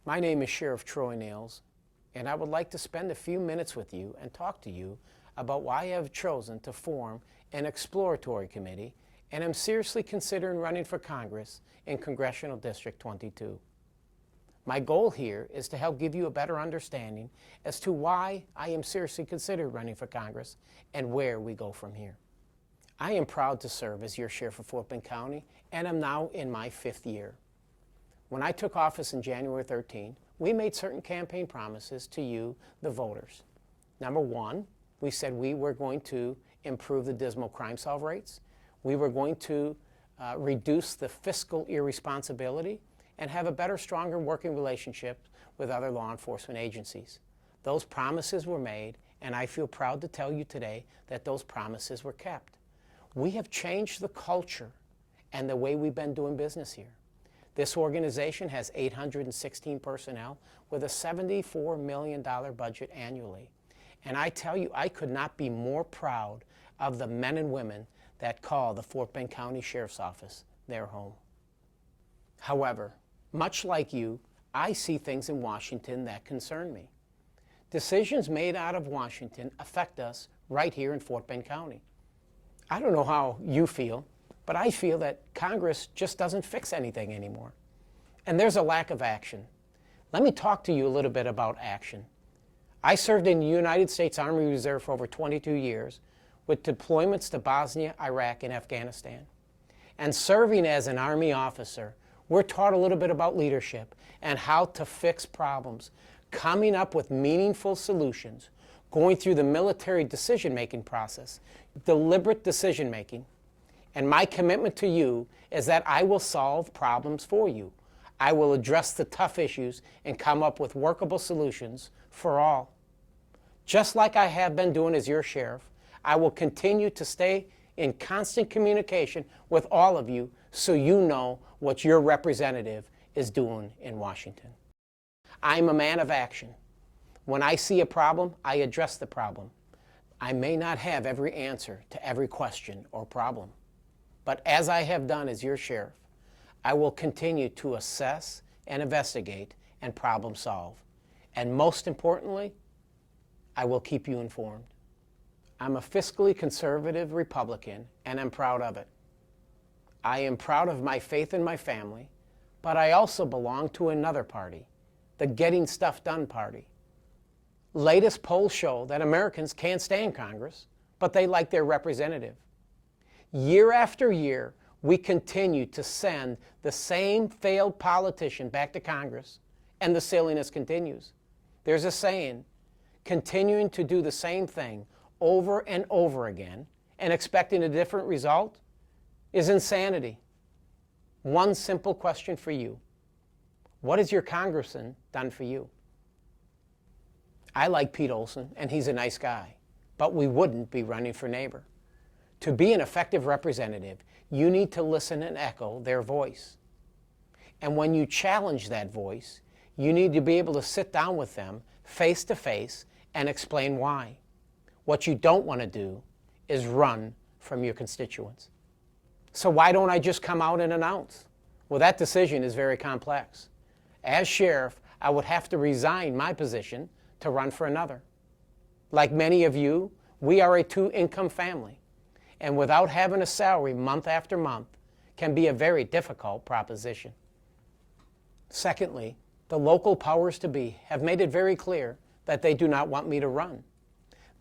My name is Sheriff Troy Nehls, and I would like to spend a few minutes with you and talk to you about why I have chosen to form an exploratory committee and am seriously considering running for Congress in Congressional District 22. My goal here is to help give you a better understanding as to why I am seriously considering running for Congress and where we go from here. I am proud to serve as your sheriff of Fort Bend County, and am now in my 5th year. When I took office in January 13, we made certain campaign promises to you, the voters. Number one, we said we were going to improve the dismal crime solve rates. We were going to reduce the fiscal irresponsibility and have a better, stronger working relationship with other law enforcement agencies. Those promises were made, and I feel proud to tell you today that those promises were kept. We have changed the culture and the way we've been doing business here. This organization has 816 personnel with a $74 million budget annually. And I tell you, I could not be more proud of the men and women that call the Fort Bend County Sheriff's Office their home. However, much like you, I see things in Washington that concern me. Decisions made out of Washington affect us right here in Fort Bend County. I don't know how you feel, but I feel that Congress just doesn't fix anything anymore. And there's a lack of action. Let me talk to you a little bit about action. I served in the United States Army Reserve for over 22 years with deployments to Bosnia, Iraq, and Afghanistan. And serving as an Army officer, we're taught a little bit about leadership and how to fix problems, coming up with meaningful solutions, going through the military decision-making process, deliberate decision-making. And my commitment to you is that I will solve problems for you. I will address the tough issues and come up with workable solutions for all. Just like I have been doing as your sheriff, I will continue to stay in constant communication with all of you so you know what your representative is doing in Washington. I'm a man of action. When I see a problem, I address the problem. I may not have every answer to every question or problem. But as I have done as your sheriff, I will continue to assess and investigate and problem solve. And most importantly, I will keep you informed. I'm a fiscally conservative Republican, and I'm proud of it. I am proud of my faith in my family, but I also belong to another party, the Getting Stuff Done Party. Latest polls show that Americans can't stand Congress, but they like their representative. Year after year, we continue to send the same failed politician back to Congress, and the silliness continues. There's a saying, continuing to do the same thing over and over again and expecting a different result is insanity. One simple question for you. What has your congressman done for you? I like Pete Olson, and he's a nice guy, but we wouldn't be running for neighbor. To be an effective representative, you need to listen and echo their voice. And when you challenge that voice, you need to be able to sit down with them face to face and explain why. What you don't want to do is run from your constituents. So why don't I just come out and announce? Well, that decision is very complex. As sheriff, I would have to resign my position to run for another. Like many of you, we are a 2-income family, and without having a salary month after month can be a very difficult proposition. Secondly, the local powers to be have made it very clear that they do not want me to run.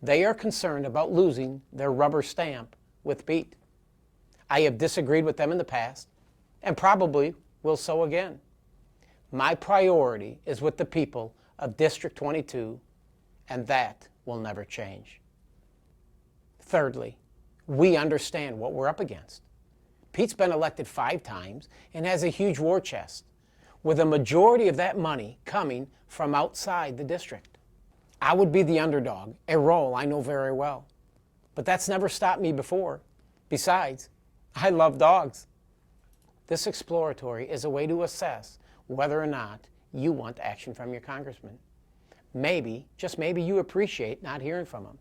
They are concerned about losing their rubber stamp with Pete. I have disagreed with them in the past and probably will so again. My priority is with the people of District 22, and that will never change. Thirdly, we understand what we're up against. Pete's been elected 5 times and has a huge war chest, with a majority of that money coming from outside the district. I would be the underdog, a role I know very well. But that's never stopped me before. Besides, I love dogs. This exploratory is a way to assess whether or not you want action from your congressman. Maybe, just maybe, you appreciate not hearing from him.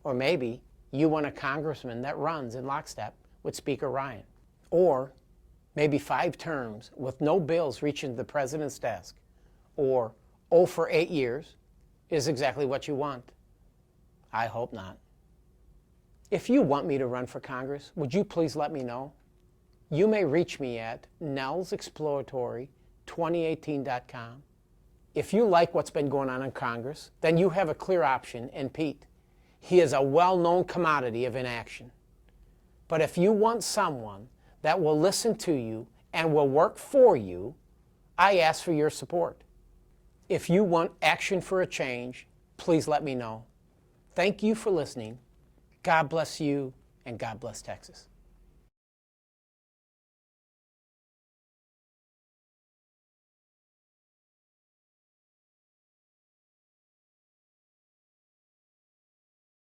Or maybe you want a congressman that runs in lockstep with Speaker Ryan. Or maybe 5 terms with no bills reaching the president's desk. or 0 for 8 years is exactly what you want. I hope not. If you want me to run for Congress, would you please let me know? You may reach me at nehls2018.com. If you like what's been going on in Congress, then you have a clear option in Pete. He is a well-known commodity of inaction. But if you want someone that will listen to you and will work for you, I ask for your support. If you want action for a change, please let me know. Thank you for listening. God bless you, and God bless Texas.